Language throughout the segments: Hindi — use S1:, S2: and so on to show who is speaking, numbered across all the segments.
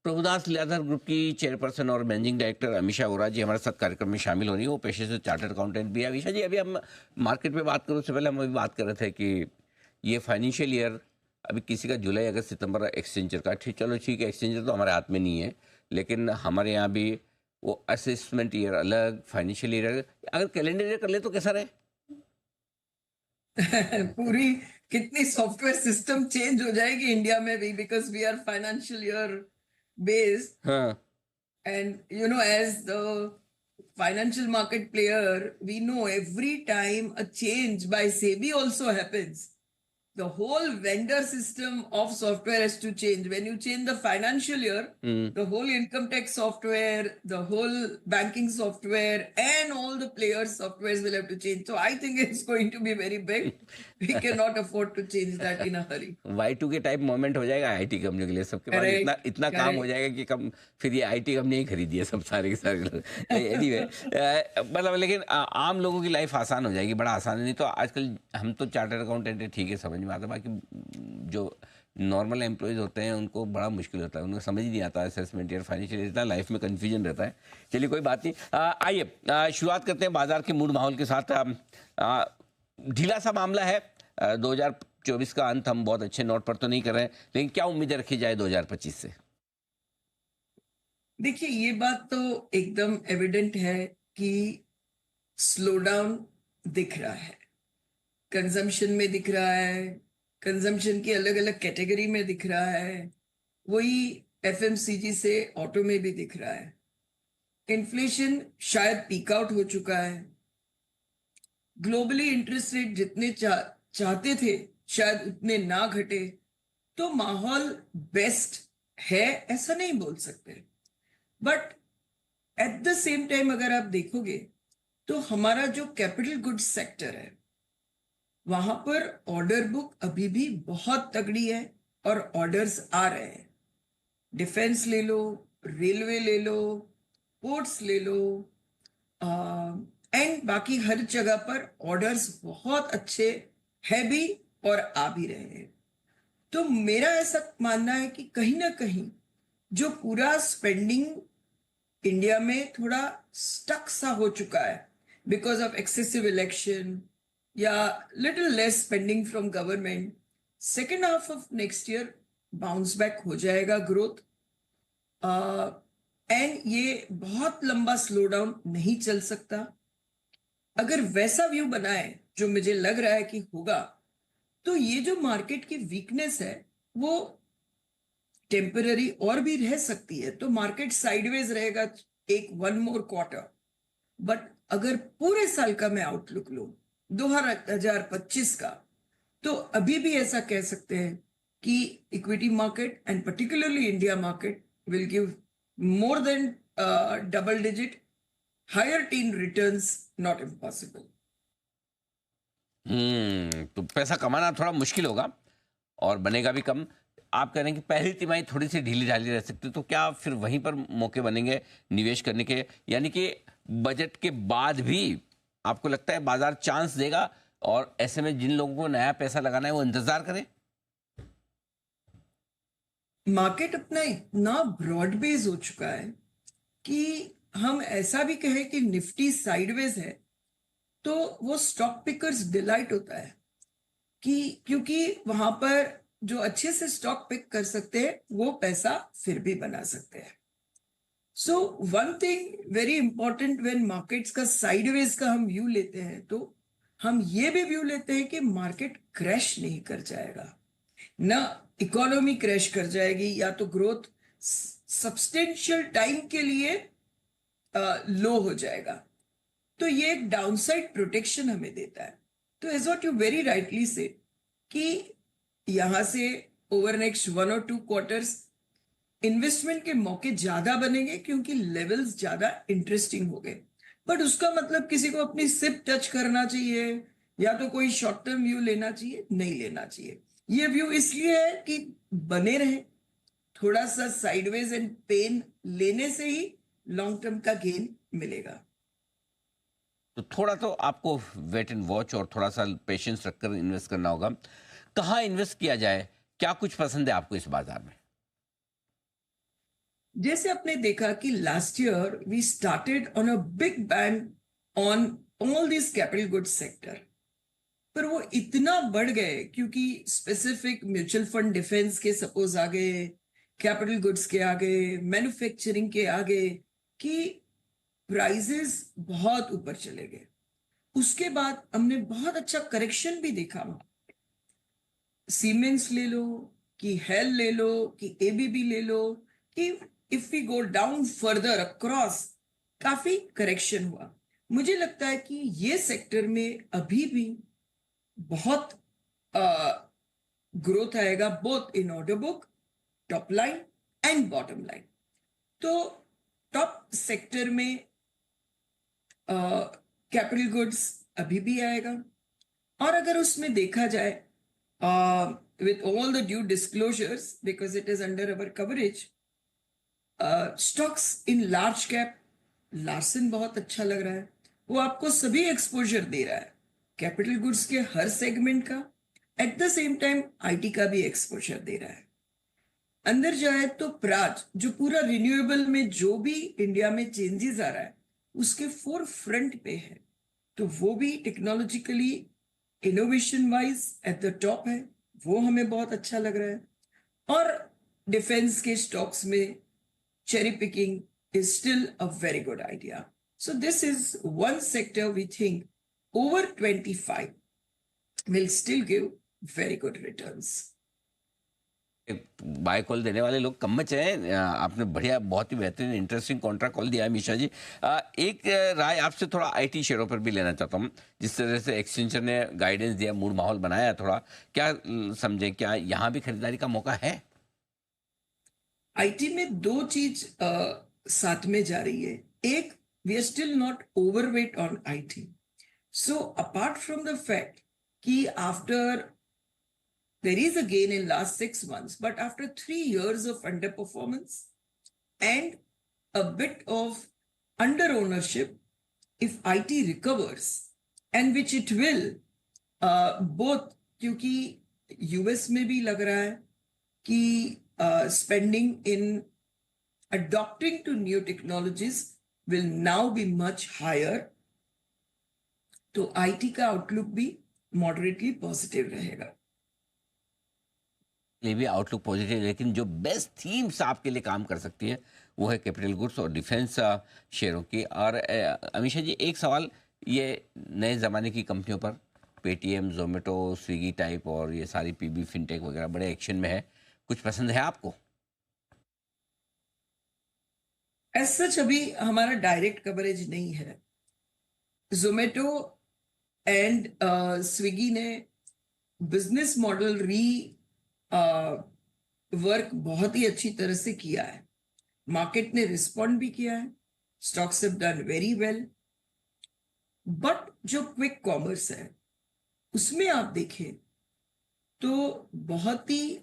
S1: प्रभुदास लीलाधर ग्रुप की चेयरपर्सन और मैनेजिंग डायरेक्टर अमीषा वोरा जी हमारे साथ कार्यक्रम में शामिल हो रही है। वो पेशे से चार्टर्ड अकाउंटेंट भी है। अमीषा जी, अभी हम मार्केट में बात करें उससे पहले हम अभी बात कर रहे थे कि ये फाइनेंशियल ईयर अभी किसी का जुलाई अगस्त सितंबर एक्सचेंजर का ठीक, चलो ठीक है, एक्सचेंजर तो हमारे हाथ में नहीं है, लेकिन हमारे यहाँ भी वो असेसमेंट ईयर अलग, फाइनेंशियल ईयर अलग। अगर कैलेंडर ईयर कर ले तो कैसा रहे?
S2: पूरी कितनी सॉफ्टवेयर सिस्टम चेंज हो जाएगी इंडिया में भी, because we are financial year based.
S1: हाँ।
S2: And as the financial market player, we know every time a change by SEBI also happens, the whole vendor system of software has to change. When you change the financial year, the whole income tax software, the whole banking software, and all the players' softwares will have to change. So I think it's going to be very big. We cannot afford to change that in a hurry.
S1: Y2 के टाइप मोमेंट हो जाएगा आईटी कंपनी के लिए, सबके पास इतना
S2: Correct.
S1: इतना काम हो
S2: Correct.
S1: जाएगा कि कम फिर ये आईटी कंपनी ही खरीदी है सब सारे के सारे लोग। एनीवे, मतलब लेकिन आम लोगों की लाइफ आसान हो जाएगी, बड़ा आसान है। नहीं तो आजकल हम तो चार्टर्ड अकाउंटेंट है, ठीक है, समझ में आता है, बाकी जो नॉर्मल एम्प्लॉयज़ होते हैं उनको बड़ा मुश्किल होता है, उनको समझ ही नहीं आता असेसमेंट या फाइनेंशियल, इतना लाइफ में कन्फ्यूजन रहता है। चलिए कोई बात नहीं, आइए शुरुआत करते हैं बाजार के मूड माहौल के साथ। ढीला सा मामला है, 2024 का अंत हम बहुत अच्छे नोट पर तो नहीं कर रहे हैं, लेकिन क्या उम्मीदें रखी जाए 2025 से?
S2: देखिए, ये बात तो एकदम एविडेंट है कि स्लो डाउन दिख रहा है, कंजम्पशन में दिख रहा है, कंजम्पशन की अलग अलग कैटेगरी में दिख रहा है, वही एफएमसीजी से ऑटो में भी दिख रहा है। इन्फ्लेशन शायद पीक आउट हो चुका है। ग्लोबली इंटरेस्ट रेट जितने चाहते थे शायद उतने ना घटे, तो माहौल बेस्ट है ऐसा नहीं बोल सकते। But at the same time अगर आप देखोगे तो हमारा जो कैपिटल गुड्स सेक्टर है वहां पर ऑर्डर बुक अभी भी बहुत तगड़ी है और ऑर्डर्स आ रहे हैं। डिफेंस ले लो, रेलवे ले लो, पोर्ट्स ले लो, एंड बाकी हर जगह पर ऑर्डर्स बहुत अच्छे है भी और आ भी रहे हैं। तो मेरा ऐसा मानना है कि कहीं ना कहीं जो पूरा स्पेंडिंग इंडिया में थोड़ा स्टक सा हो चुका है बिकॉज ऑफ एक्सेसिव इलेक्शन या little less spending from government, second half of next year bounce back हो जाएगा ग्रोथ। एंड ये बहुत लंबा स्लो डाउन नहीं चल सकता। अगर वैसा व्यू बनाए जो मुझे लग रहा है कि होगा, तो ये जो मार्केट की वीकनेस है वो टेम्पररी और भी रह सकती है। तो मार्केट साइडवेज रहेगा एक 1 मोर क्वार्टर। बट अगर पूरे साल का मैं आउटलुक लूं 2025 का, तो अभी भी ऐसा कह सकते हैं कि equity market and particularly India market will give more than double digit higher teen returns, not impossible.
S1: तो पैसा कमाना थोड़ा मुश्किल होगा और बनेगा भी कम। आप कह रहे हैं कि पहली तिमाही थोड़ी सी ढीली ढाली रह सकती है, तो क्या फिर वहीं पर मौके बनेंगे निवेश करने के? यानी कि बजट के बाद भी आपको लगता है बाजार चांस देगा और ऐसे में जिन लोगों को नया पैसा लगाना है वो इंतजार करें?
S2: मार्केट अपना इतना ब्रॉड बेस हो चुका है कि हम ऐसा भी कहें कि निफ्टी साइडवेज है तो वो स्टॉक पिकर्स डिलाइट होता है कि क्योंकि वहां पर जो अच्छे से स्टॉक पिक कर सकते हैं वो पैसा फिर भी बना सकते हैं। So one thing very important, when markets का साइडवेज का हम व्यू लेते हैं तो हम ये भी व्यू लेते हैं कि मार्केट क्रैश नहीं कर जाएगा, ना इकोनॉमी क्रैश कर जाएगी, या तो ग्रोथ सब्सटेंशियल टाइम के लिए लो हो जाएगा। तो ये एक डाउनसाइड प्रोटेक्शन हमें देता है। तो as what you very rightly say कि यहां से ओवर नेक्स्ट 1 और 2 क्वार्टर्स इन्वेस्टमेंट के मौके ज्यादा बनेंगे क्योंकि लेवल्स ज्यादा इंटरेस्टिंग हो गए। बट उसका मतलब किसी को अपनी सिप टच करना चाहिए या तो कोई शॉर्ट टर्म व्यू लेना चाहिए, नहीं लेना चाहिए। ये व्यू इसलिए है कि बने रहे, थोड़ा सा साइडवेज एंड पेन लेने से ही लॉन्ग टर्म का गेन मिलेगा।
S1: तो थोड़ा तो आपको वेट एंड वॉच और थोड़ा सा पेशेंस रखकर इन्वेस्ट करना होगा। कहाँ इन्वेस्ट किया जाए? क्या कुछ पसंद है आपको इस बाजार में?
S2: जैसे आपने देखा कि last year we started on a big bang on all this capital goods sector, पर वो इतना बढ़ गए क्योंकि स्पेसिफिक म्यूचुअल फंड डिफेंस के सपोज आ गए, कैपिटल गुड्स के आ गए, मैन्युफैक्चरिंग के आ गए, कि प्राइजेस बहुत ऊपर चले गए। उसके बाद हमने बहुत अच्छा करेक्शन भी देखा। सीमेंस ले लो, कि हेल ले लो, कि एबीबी ले लो, कि if we go down further across, काफी करेक्शन हुआ। मुझे लगता है कि ये सेक्टर में अभी भी बहुत ग्रोथ आएगा, both in order book, top line and bottom line. तो टॉप सेक्टर में कैपिटल गुड्स अभी भी आएगा। और अगर उसमें देखा जाए with all the due disclosures, because it is under our coverage, stocks in large cap, Larsen बहुत अच्छा लग रहा है। वो आपको सभी एक्सपोजर दे रहा है, कैपिटल गुड्स के हर सेगमेंट का, at the same time IT का भी एक्सपोजर दे रहा है। अंदर जाए तो प्राज, जो पूरा रिन्यूएबल में जो भी इंडिया में चेंजेस आ रहा है उसके फोर फ्रंट पे है, तो वो भी technologically innovation wise at the top है, वो हमें बहुत अच्छा लग रहा है। और डिफेंस के स्टॉक्स में cherry picking is still a very good idea. So this is one sector we think over 25 will still give very good returns.
S1: Buy call देने वाले लोग कम मच हैं। आपने बढ़िया, बहुत ही बेहतरीन इंटरेस्टिंग कॉन्ट्रा कॉल दिया है मिश्रा जी। एक राय आपसे थोड़ा आईटी शेयरों पर भी लेना चाहता हूँ। जिस तरह से एक्सचेंजर ने गाइडेंस दिया, मूड माहौल बनाया, थोड़ा क्या समझें, क्या यहाँ भी खरीदारी का मौका है?
S2: आईटी में दो चीज साथ में जा रही है। एक, we are still not overweight on IT. So apart from the fact कि after there is a gain in last 6 months, but after 3 years of underperformance and a bit of under ownership, if IT recovers, and which it will, both क्योंकि यूएस में भी लग रहा है कि spending in adopting to new technologies will now be much higher, तो IT का आउटलुक भी मॉडरेटली पॉजिटिव रहेगा।
S1: ये भी आउटलुक पॉजिटिव, लेकिन जो बेस्ट थीम्स आपके लिए काम कर सकती है वो है कैपिटल गुड्स और डिफेंस शेयरों की। और अमीषा जी, एक सवाल, ये नए ज़माने की कंपनियों पर पेटीएम, जोमेटो, स्विगी टाइप और ये सारी पीबी, फिनटेक वगैरह बड़े एक्शन में है, कुछ पसंद है आपको?
S2: एज सच अभी हमारा डायरेक्ट कवरेज नहीं है। जोमेटो एंड स्विगी ने बिजनेस मॉडल वर्क बहुत ही अच्छी तरह से किया है, मार्केट ने रिस्पॉन्ड भी किया है, stocks have done very well. But जो क्विक कॉमर्स है उसमें आप देखें तो बहुत ही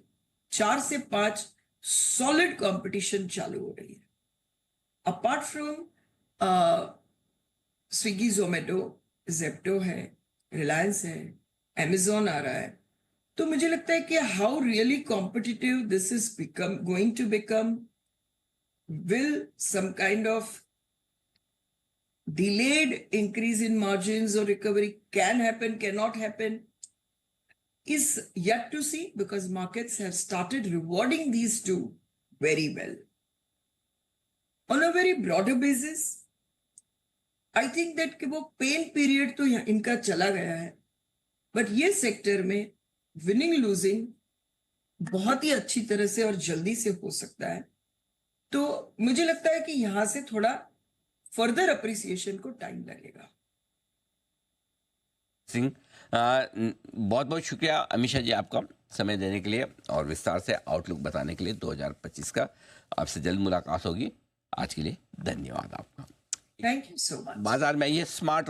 S2: 4 से 5 सॉलिड कंपटीशन चालू हो रही है। Apart from Swiggy, Zomato, Zepto है, रिलायंस है, अमेजोन आ रहा है। तो मुझे लगता है कि how really competitive this is going to become, will some kind of delayed increase in margins or recovery can happen, cannot happen, is yet to see, because markets have started rewarding these two very well. On a very broader basis, I think that कि वो पेन पीरियड तो इनका चला गया है, बट ये सेक्टर में विनिंग लूजिंग बहुत ही अच्छी तरह से और जल्दी से हो सकता है। तो मुझे लगता है कि यहां से थोड़ा फर्दर अप्रिसिएशन को टाइम लगेगा।
S1: सिंह, बहुत बहुत शुक्रिया अमीषा जी आपका समय देने के लिए और विस्तार से आउटलुक बताने के लिए 2025 का। आपसे जल्द मुलाकात होगी। आज के लिए धन्यवाद आपका।
S2: Thank you so much.
S1: बाजार में ये स्मार्ट और